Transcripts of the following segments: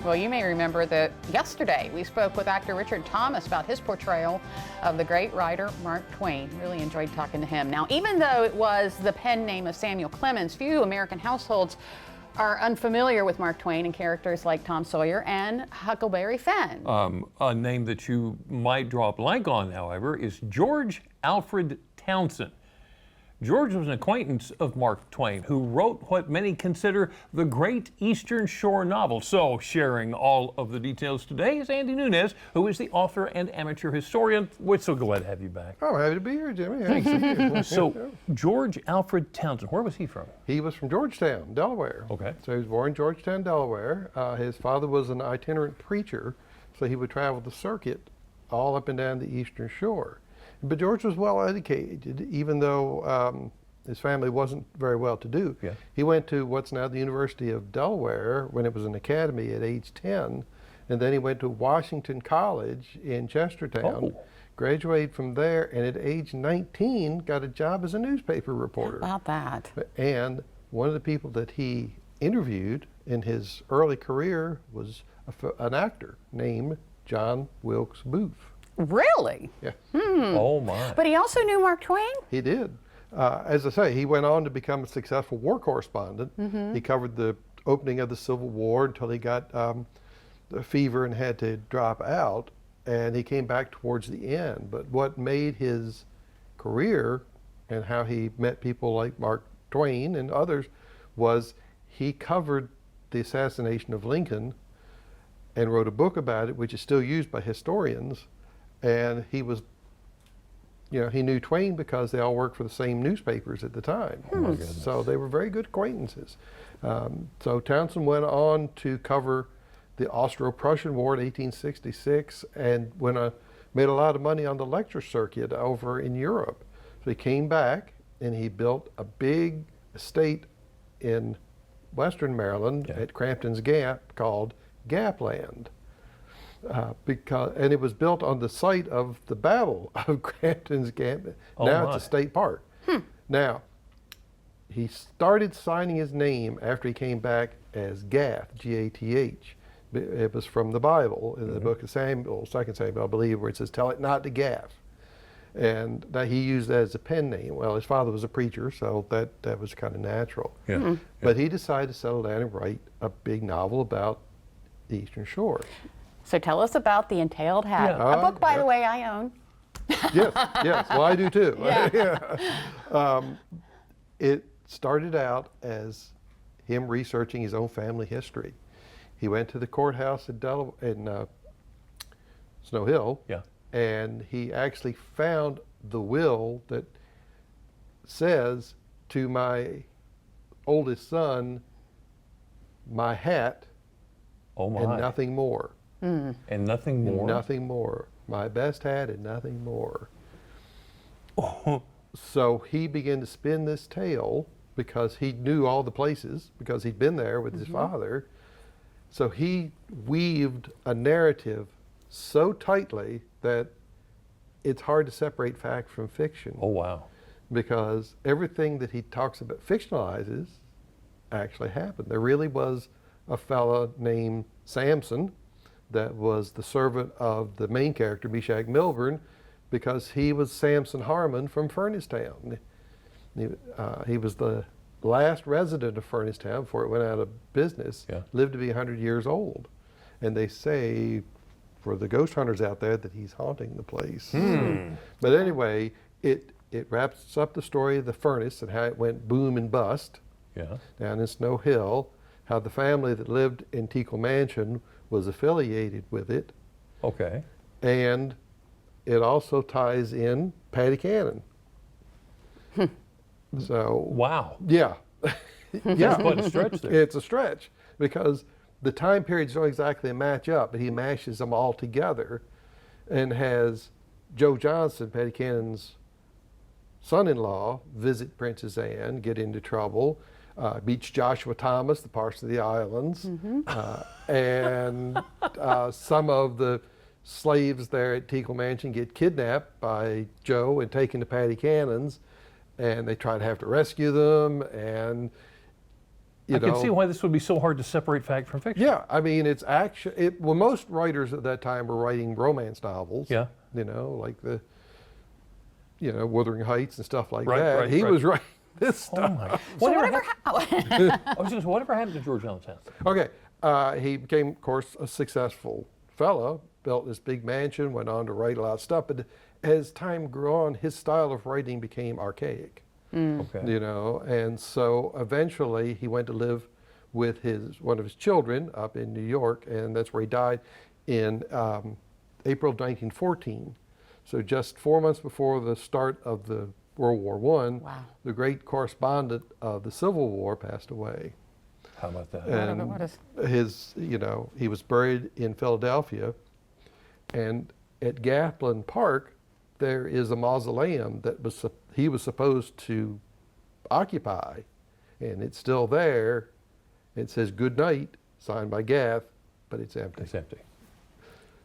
Well, you may remember that yesterday we spoke with actor Richard Thomas about his portrayal of the great writer Mark Twain. Really enjoyed talking to him. Now, even though it was the pen name of Samuel Clemens, few American households are unfamiliar with Mark Twain and characters like Tom Sawyer and Huckleberry Finn. A name that you might draw a blank on, however, is George Alfred Townsend. George was an acquaintance of Mark Twain, who wrote what many consider the great Eastern Shore novel. So, sharing all of the details today is Andy Nunez, who is the author and amateur historian. We're so glad to have you back. Oh, happy to be here, Jimmy. Thanks to you. So, George Alfred Townsend, where was he from? He was from Georgetown, Delaware. Okay. So he was born in Georgetown, Delaware. His father was an itinerant preacher, so he would travel the circuit all up and down the Eastern Shore. But George was well educated, even though his family wasn't very well to do. Yeah. He went to what's now the University of Delaware when it was an academy at age 10, and then he went to Washington College in Chestertown, graduated from there, and at age 19 got a job as a newspaper reporter. How about that? And one of the people that he interviewed in his early career was an actor named John Wilkes Booth. Really? Yeah. Oh my. But he also knew Mark Twain? He did. As I say, he went on to become a successful war correspondent. He covered the opening of the Civil War until he got the fever and had to drop out, and he came back towards the end. But what made his career and how he met people like Mark Twain and others was he covered the assassination of Lincoln and wrote a book about it, which is still used by historians. And he was, he knew Twain because they all worked for the same newspapers at the time. Oh my goodness. So they were very good acquaintances. So Townsend went on to cover the Austro-Prussian War in 1866 and made a lot of money on the lecture circuit over in Europe. So he came back and he built a big estate in western Maryland at Crampton's Gap called Gapland. And it was built on the site of the Battle of Crampton's Gap. Now it's a state park. Now, he started signing his name after he came back as Gath, G-A-T-H. It was from the Bible, in the book of Samuel, 2 Samuel, I believe, where it says, "Tell it not to Gath." And that he used that as a pen name. Well, his father was a preacher, so that was kind of natural. Yeah. But he decided to settle down and write a big novel about the Eastern Shore. So tell us about The Entailed Hat, a book, by the way, I own. Yes, well, I do too. Yeah. It started out as him researching his own family history. He went to the courthouse in Snow Hill, and he actually found the will that says to my oldest son, "My hat and nothing more." And nothing more? Nothing more. My best hat and nothing more. So he began to spin this tale because he knew all the places, because he'd been there with his father. So he weaved a narrative so tightly that it's hard to separate fact from fiction. Oh, wow. Because everything that he talks about, fictionalizes, actually happened. There really was a fella named Samson that was the servant of the main character, Meshach Milburn, because he was Samson Harmon from Furnacetown. He was the last resident of Furnacetown before it went out of business, lived to be 100 years old. And they say, for the ghost hunters out there, that he's haunting the place. But anyway, it wraps up the story of the furnace and how it went boom and bust down in Snow Hill, how the family that lived in Teackle Mansion was affiliated with it. Okay. And it also ties in Patty Cannon. So. Wow. Yeah. That's quite a stretch there. It's a stretch because the time periods don't exactly match up, but he mashes them all together and has Joe Johnson, Patty Cannon's son-in-law, visit Princess Anne, get into trouble. Meets Joshua Thomas, the Parson of the Islands, and some of the slaves there at Teackle Mansion get kidnapped by Joe and taken to Patty Cannon's, and they try to rescue them, and you I can know, see why this would be so hard to separate fact from fiction. yeah, I mean, it's action. Well, most writers at that time were writing romance novels. Yeah. You know, like Wuthering Heights and stuff like Right, that. right, He right. was writing this stuff. Oh my. So Whatever, whatever. I was just, whatever happened to George Allen Townsend? Okay, he became, of course, a successful fellow, built this big mansion, went on to write a lot of stuff, but as time grew on, his style of writing became archaic, Okay. you know, and so eventually he went to live with one of his children up in New York, and that's where he died in April of 1914. So just 4 months before the start of the World War I, Wow. the great correspondent of the Civil War passed away. How about that? And What is- he was buried in Philadelphia, and at Gathland Park, there is a mausoleum that he was supposed to occupy, and it's still there. It says "Good Night," signed by Gath, but it's empty. It's empty.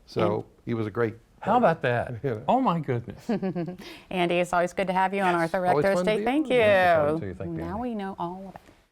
So he was a great. How about that? Yeah. Oh my goodness. Andy, it's always good to have you on Arthur always Rector fun to Estate. be Thank on. you. Wonderful to you. Thank you, Now Andy. we know all about it.